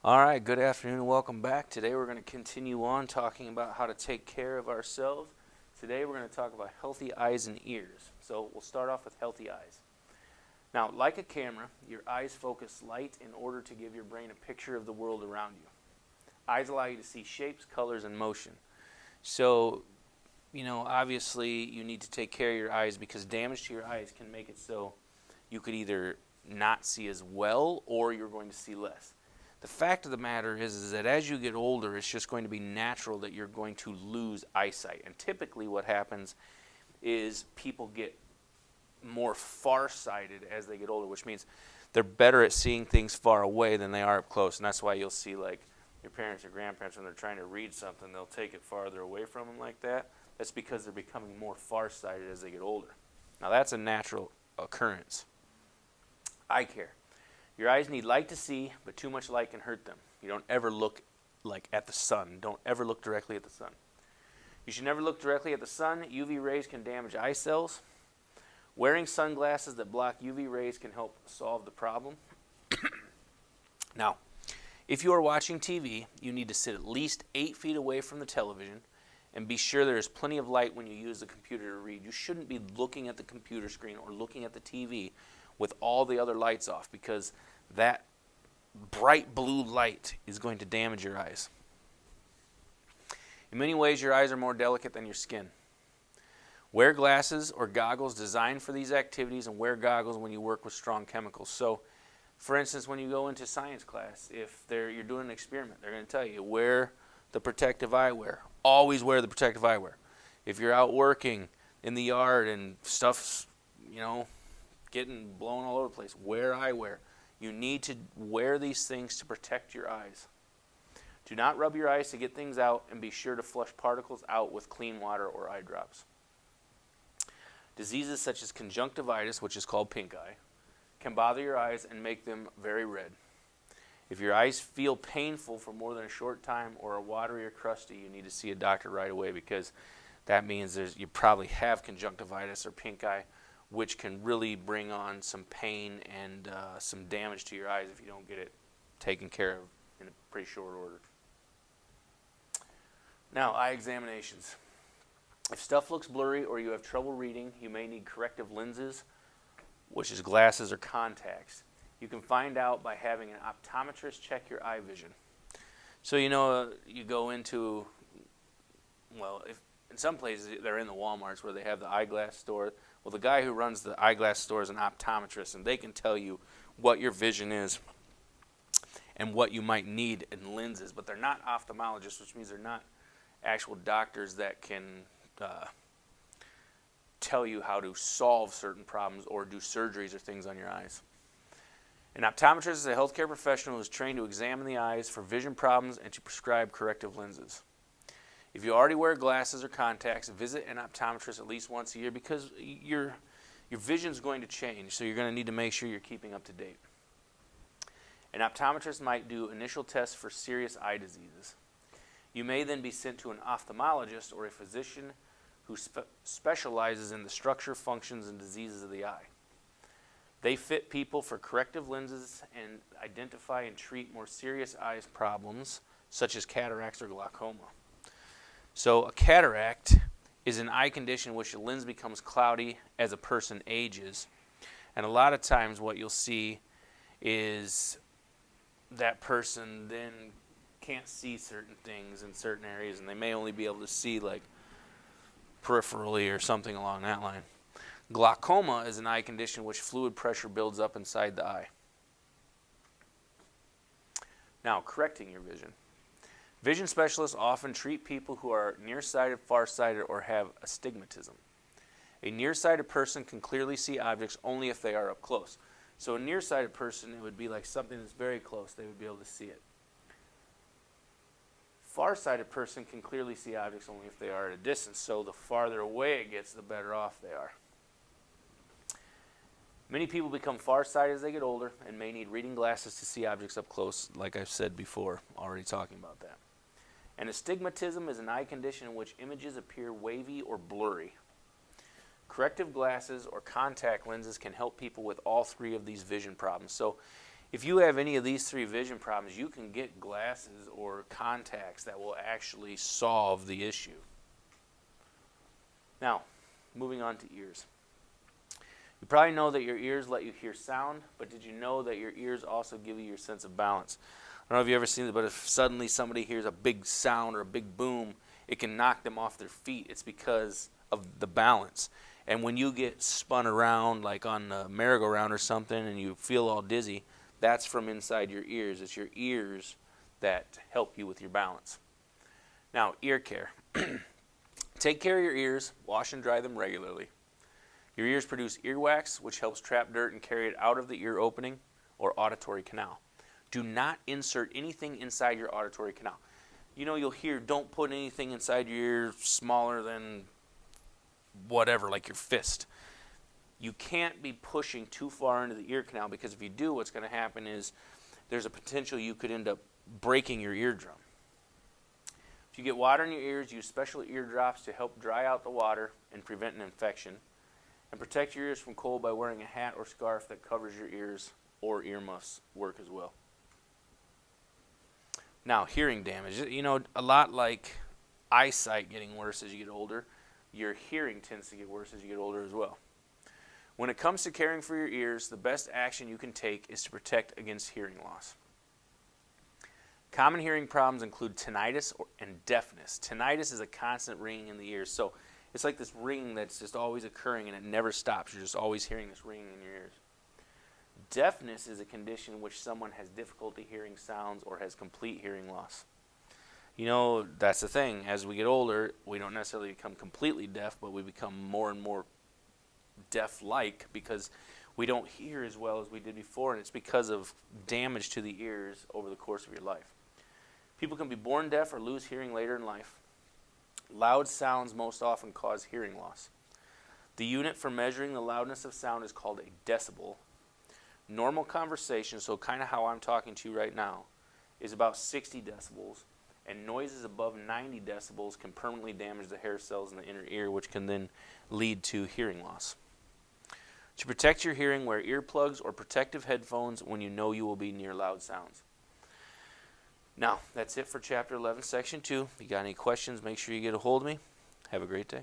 All right, good afternoon and welcome back. Today we're going to continue on talking about how to take care of ourselves. Today we're going to talk about healthy eyes and ears. So we'll start off with healthy eyes. Now, like a camera, your eyes focus light in order to give your brain a picture of the world around you. Eyes allow you to see shapes, colors, and motion. So, obviously you need to take care of your eyes because damage to your eyes can make it so you could either not see as well or you're going to see less. The fact of the matter is that as you get older, it's just going to be natural that you're going to lose eyesight. And typically what happens is people get more farsighted as they get older, which means they're better at seeing things far away than they are up close. And that's why you'll see, like, your parents or grandparents, when they're trying to read something, they'll take it farther away from them like that. That's because they're becoming more farsighted as they get older. Now, that's a natural occurrence. Eye care. Your eyes need light to see, but too much light can hurt them. You don't ever look at the sun. Don't ever look directly at the sun. You should never look directly at the sun. UV rays can damage eye cells. Wearing sunglasses that block UV rays can help solve the problem. Now, if you are watching TV, you need to sit at least 8 feet away from the television and be sure there is plenty of light when you use the computer to read. You shouldn't be looking at the computer screen or looking at the TV with all the other lights off, because that bright blue light is going to damage your eyes. In many ways, your eyes are more delicate than your skin. Wear glasses or goggles designed for these activities, and wear goggles when you work with strong chemicals. So, for instance, when you go into science class, if you're doing an experiment, they're going to tell you, wear the protective eyewear. Always wear the protective eyewear. If you're out working in the yard and stuff's, getting blown all over the place, wear eyewear. You need to wear these things to protect your eyes. Do not rub your eyes to get things out, and be sure to flush particles out with clean water or eye drops. Diseases such as conjunctivitis, which is called pink eye, can bother your eyes and make them very red. If your eyes feel painful for more than a short time or are watery or crusty, you need to see a doctor right away, because that means you probably have conjunctivitis or pink eye, which can really bring on some pain and some damage to your eyes if you don't get it taken care of in a pretty short order. Now, eye examinations. If stuff looks blurry or you have trouble reading, you may need corrective lenses, which is glasses or contacts. You can find out by having an optometrist check your eye vision. So, you go into, if in some places they're in the Walmarts where they have the eyeglass store. Well, the guy who runs the eyeglass store is an optometrist, and they can tell you what your vision is and what you might need in lenses. But they're not ophthalmologists, which means they're not actual doctors that can tell you how to solve certain problems or do surgeries or things on your eyes. An optometrist is a healthcare professional who is trained to examine the eyes for vision problems and to prescribe corrective lenses. If you already wear glasses or contacts, visit an optometrist at least once a year, because your vision is going to change, so you're going to need to make sure you're keeping up to date. An optometrist might do initial tests for serious eye diseases. You may then be sent to an ophthalmologist or a physician who specializes in the structure, functions, and diseases of the eye. They fit people for corrective lenses and identify and treat more serious eye problems, such as cataracts or glaucoma. So a cataract is an eye condition in which the lens becomes cloudy as a person ages. And a lot of times what you'll see is that person then can't see certain things in certain areas, and they may only be able to see like peripherally or something along that line. Glaucoma is an eye condition in which fluid pressure builds up inside the eye. Now, correcting your vision. Vision specialists often treat people who are nearsighted, farsighted, or have astigmatism. A nearsighted person can clearly see objects only if they are up close. So a nearsighted person, it would be like something that's very close. They would be able to see it. Farsighted person can clearly see objects only if they are at a distance. So the farther away it gets, the better off they are. Many people become farsighted as they get older and may need reading glasses to see objects up close, like I've said before, already talking about that. And astigmatism is an eye condition in which images appear wavy or blurry. Corrective glasses or contact lenses can help people with all three of these vision problems. So If you have any of these three vision problems, you can get glasses or contacts that will actually solve the issue. Now, moving on to ears. You probably know that your ears let you hear sound, but did you know that your ears also give you your sense of balance? I don't know if you've ever seen it, but if suddenly somebody hears a big sound or a big boom, it can knock them off their feet. It's because of the balance. And when you get spun around, like on a merry-go-round or something, and you feel all dizzy, that's from inside your ears. It's your ears that help you with your balance. Now, ear care. Take care of your ears. Wash and dry them regularly. Your ears produce earwax, which helps trap dirt and carry it out of the ear opening or auditory canal. Do not insert anything inside your auditory canal. You know, you'll hear, don't put anything inside your ear smaller than whatever, like your fist. You can't be pushing too far into the ear canal, because if you do, what's going to happen is there's a potential you could end up breaking your eardrum. If you get water in your ears, use special ear drops to help dry out the water and prevent an infection. And protect your ears from cold by wearing a hat or scarf that covers your ears, or earmuffs work as well. Now, hearing damage. You know, a lot like eyesight getting worse as you get older, your hearing tends to get worse as you get older as well. When it comes to caring for your ears, the best action you can take is to protect against hearing loss. Common hearing problems include tinnitus and deafness. Tinnitus is a constant ringing in the ears. So it's like this ringing that's just always occurring and it never stops. You're just always hearing this ringing in your ears. Deafness is a condition in which someone has difficulty hearing sounds or has complete hearing loss. You know, that's the thing. As we get older, we don't necessarily become completely deaf, but we become more and more deaf-like because we don't hear as well as we did before, and it's because of damage to the ears over the course of your life. People can be born deaf or lose hearing later in life. Loud sounds most often cause hearing loss. The unit for measuring the loudness of sound is called a decibel. Normal conversation, so kind of how I'm talking to you right now, is about 60 decibels, and noises above 90 decibels can permanently damage the hair cells in the inner ear, which can then lead to hearing loss. To protect your hearing, wear earplugs or protective headphones when you know you will be near loud sounds. Now, that's it for Chapter 11, Section 2. If you got any questions, make sure you get a hold of me. Have a great day.